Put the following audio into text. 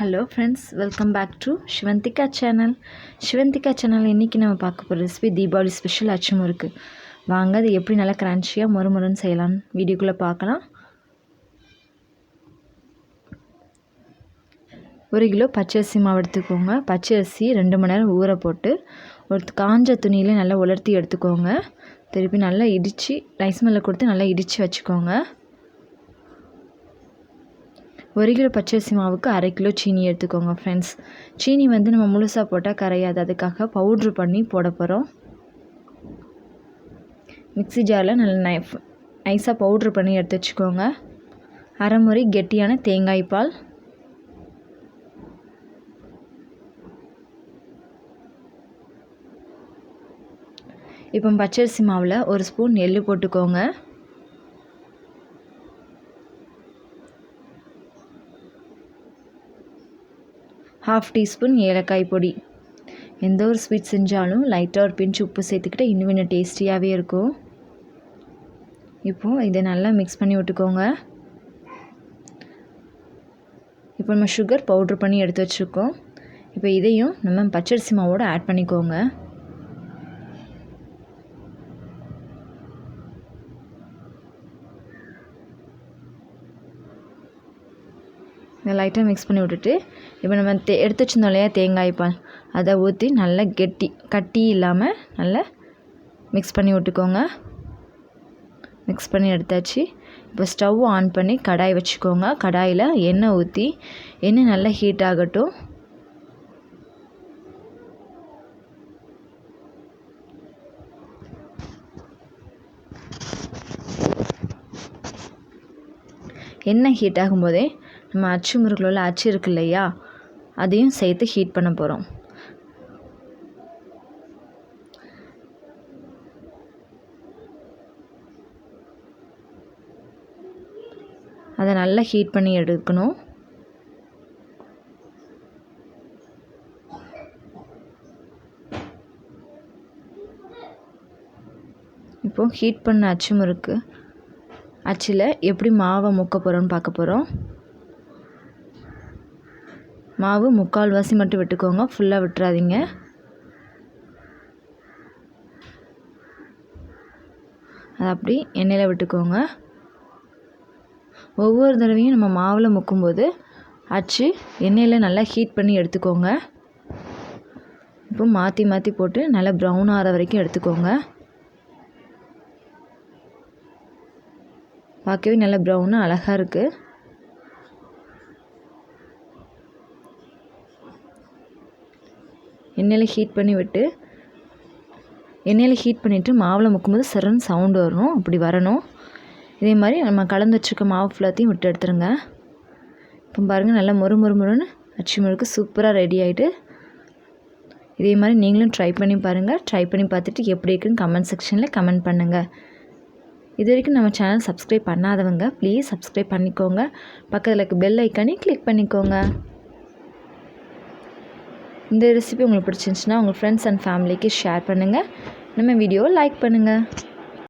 Hello friends, welcome back to Sivanthika channel. Sivanthika channel இன்றைக்கி நம்ம பார்க்க போகிற ரெசிபி தீபாவளி ஸ்பெஷல் அச்சு முறுக்கு. வாங்க அது எப்படி நல்லா கிரான்ச்சியாக மொறுமொறுன்னு செய்யலான்னு வீடியோக்குள்ளே பார்க்கலாம். 1 கிலோ பச்சரிசி மாவு எடுத்துக்கோங்க. பச்சரிசி 2 மணி நேரம் ஊற போட்டு ஒரு காஞ்ச துணியில் நல்லா உலர்த்தி எடுத்துக்கோங்க. திருப்பி நல்லா இடித்து ரைஸ் மில்லில் கொடுத்து நல்லா இடித்து வச்சுக்கோங்க. 1 கிலோ பச்சரிசி மாவுக்கு 1/2 கிலோ சீனி எடுத்துக்கோங்க ஃப்ரெண்ட்ஸ். சீனி நம்ம முழுசாக போட்டால் கரையாது, அதுக்காக பவுட்ரு பண்ணி போட போகிறோம். மிக்ஸி ஜாரில் நல்லா நைஸாக பவுட்ரு பண்ணி எடுத்து வச்சுக்கோங்க. 1/2 முறை கெட்டியான தேங்காய் பால், இப்போ பச்சரிசி மாவில் 1 ஸ்பூன் எள்ளு போட்டுக்கோங்க. ½ டீஸ்பூன் ஏலக்காய் பொடி. எந்த ஒரு ஸ்வீட் செஞ்சாலும் லைட்டாக ஒரு பிஞ்சு உப்பு சேர்த்துக்கிட்டு இன்னும் கொஞ்சம் டேஸ்டியாகவே இருக்கும். இப்போது இதை நல்லா மிக்ஸ் பண்ணி விட்டுக்கோங்க. இப்போ நம்ம சுகர் பவுட்ரு பண்ணி எடுத்து வச்சுருக்கோம். இப்போ இதையும் நம்ம பச்சரிசி மாவோடு ஆட் பண்ணிக்கோங்க. இதை லைட்டாக மிக்ஸ் பண்ணி விட்டுட்டு இப்போ நம்ம எடுத்து வச்சுருந்தோம் இல்லையா தேங்காய் பால், அதை ஊற்றி நல்லா கட்டி இல்லாமல் நல்லா மிக்ஸ் பண்ணி விட்டுக்கோங்க. மிக்ஸ் பண்ணி எடுத்தாச்சு. இப்போ ஸ்டவ் ஆன் பண்ணி கடாய் வச்சுக்கோங்க. கடாயில் எண்ணெய் ஊற்றி எண்ணெய் நல்லா ஹீட் ஆகட்டும். எண்ணெய் ஹீட் ஆகும்போதே நம்ம அச்சு முறுக்கில் உள்ள அச்சு இருக்கு இல்லையா, அதையும் சேர்த்து ஹீட் பண்ண போகிறோம். அதை நல்லா ஹீட் பண்ணி எடுக்கணும். இப்போது ஹீட் பண்ண அச்சு முறுக்கு அச்சில் எப்படி மாவை முக்க போகிறோன்னு பார்க்க போகிறோம். மாவு 3/4 மட்டும் விட்டுக்கோங்க, ஃபுல்லாக விட்டுறாதீங்க. அதை அப்படி எண்ணெயில் விட்டுக்கோங்க. ஒவ்வொரு தடவையும் நம்ம மாவில் முக்கும்போது அச்சு எண்ணெயில் நல்லா ஹீட் பண்ணி எடுத்துக்கோங்க. இப்போ மாற்றி மாற்றி போட்டு நல்லா ப்ரௌன் ஆகிற வரைக்கும் எடுத்துக்கோங்க. பார்க்கவே நல்லா ப்ரௌனாக அழகாக இருக்குது. எண்ணெயில் ஹீட் பண்ணிவிட்டு மாவில் முக்கும்போது சரன்னு சவுண்டு வரணும், அப்படி வரணும். இதே மாதிரி நம்ம கலந்து வச்சுருக்க மாவு ஃபுல்லாத்தையும் விட்டு எடுத்துருங்க. இப்போ பாருங்கள் நல்லா மொறுன்னு அச்சு முறுக்கு சூப்பராக ரெடி ஆகிட்டு. இதே மாதிரி நீங்களும் ட்ரை பண்ணி பாருங்கள். ட்ரை பண்ணி பார்த்துட்டு எப்படி இருக்குன்னு கமெண்ட் செக்ஷனில் கமெண்ட் பண்ணுங்கள். இது வரைக்கும் நம்ம சேனல் சப்ஸ்கிரைப் பண்ணாதவங்க ப்ளீஸ் சப்ஸ்கிரைப் பண்ணிக்கோங்க. பக்கத்தில் இருக்க பெல் ஐக்கானே கிளிக் பண்ணிக்கோங்க. இந்த ரெசிபி உங்களுக்கு பிடிச்சிருந்துச்சுன்னா உங்கள் ஃப்ரெண்ட்ஸ் அண்ட் ஃபேமிலிக்கு ஷேர் பண்ணுங்கள். நம்ம வீடியோவை லைக் பண்ணுங்கள்.